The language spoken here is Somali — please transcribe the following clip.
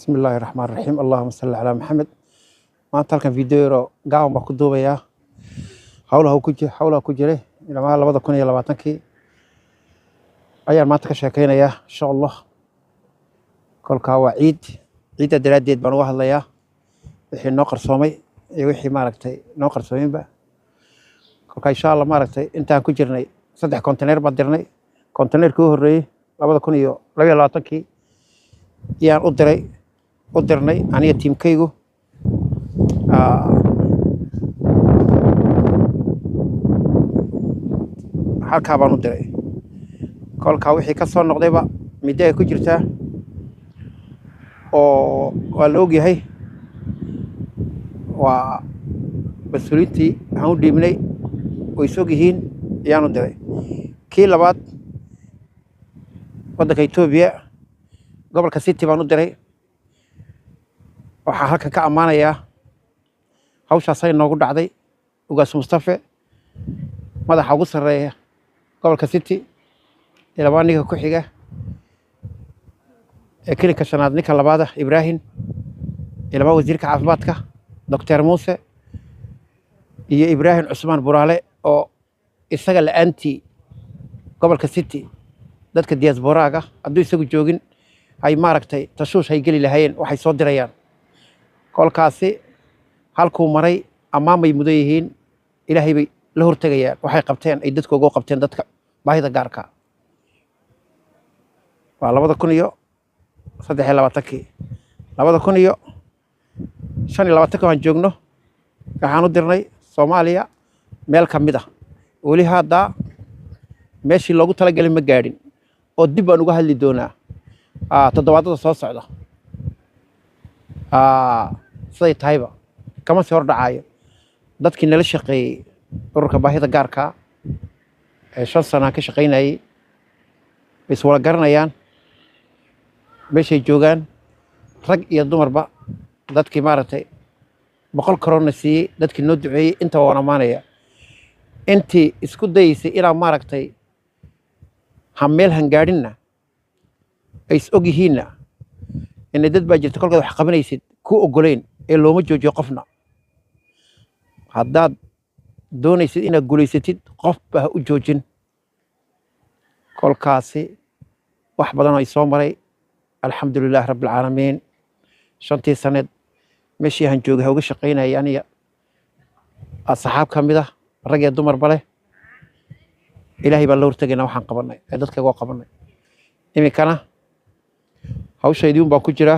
بسم الله الرحمن الرحيم اللهم صل على محمد maanta halkan video gaaban baa ku duubayaa hawlaha ku jira ilaa 2020 ayaan maanta ka sheekeynayaa insha Allah kolka waa ciida daraadeed baan uga hadlayaa wixii noo qarsoomay iyo wixii maaragtay noo qarsoominba kolka insha Allah maaragtay intaan ku jirnay 3 container baan dirnay containerkii horeeyay 2022 yaan u dirnay aniga tiimkaygu halkaa baan u diray kolkaa wixii ka soo noqdayba midda ay ku jirtaa oo waa la ogyahay waa mas-uuliyiintii aan u dhiibnay way sog yihiin ayaan u diray kii labaad waddanka Itoobiya gobolka City baan u diray waxaa halkan ka ammaanayaa hawshaasay noogu dhacday ugaas Mustafa madaxa ugu sarreeya gobolka City ilaa ninka ku xiga ee kilinka shanaad ninka labaad Ibrahim ilaa wasiirka caafimaadka Dr. Muuse iyo Ibrahim Cusmaan Buraale oo isaga la'aantii gobolka City dadka diasporaaga hadduu isagu joogin ay maaragtay tashuush ay geli lahaayeen waxay soo dirayaan kolkaasi halkuu maray ammaamay mudan yihiin ilaahay bay la hortagayaan waxay qabteen ay dadka uga qabteen dadka baahida gaarka waa 2023 2025 waan joogno waxaan u dirnay Soomaaliya meel ka mid ah wali hadda meeshii loogu talagalay ma gaadhin oo dib aan uga hadli doonaa toddobaadada soo socda siday tahayba kama sii hor dhacayo dadkii nala shaqeeyay ururka baahida gaarka ee 5 sano ka shaqeynayay is wada garanayaan meeshay joogaan rag iyo dumarba dadkii maaragtay 100 korona siiyay dadkii noo duceeyay inta waan amaanaya intii isku daysay inaan maaragtay meel hangaadhina ay is og yihiinna in dad baa jirta kolkaad wax qabanaysid ku ogoleyn ee looma joojiyo qofna haddaad doonaysid inaad guulaysatid qof baa u joojin kolkaasi wax badan ay soo maray alxamdulillaah rabbil caalamiin 5 sanaad meeshii aan joogay uga shaqeynayay aniga asxaab ka mid ah rag iyo dumar bale ilaahay baa la hortagayna waxaan qabanay ee dadka uga qabanay iminkana hawshaydii baa ku jira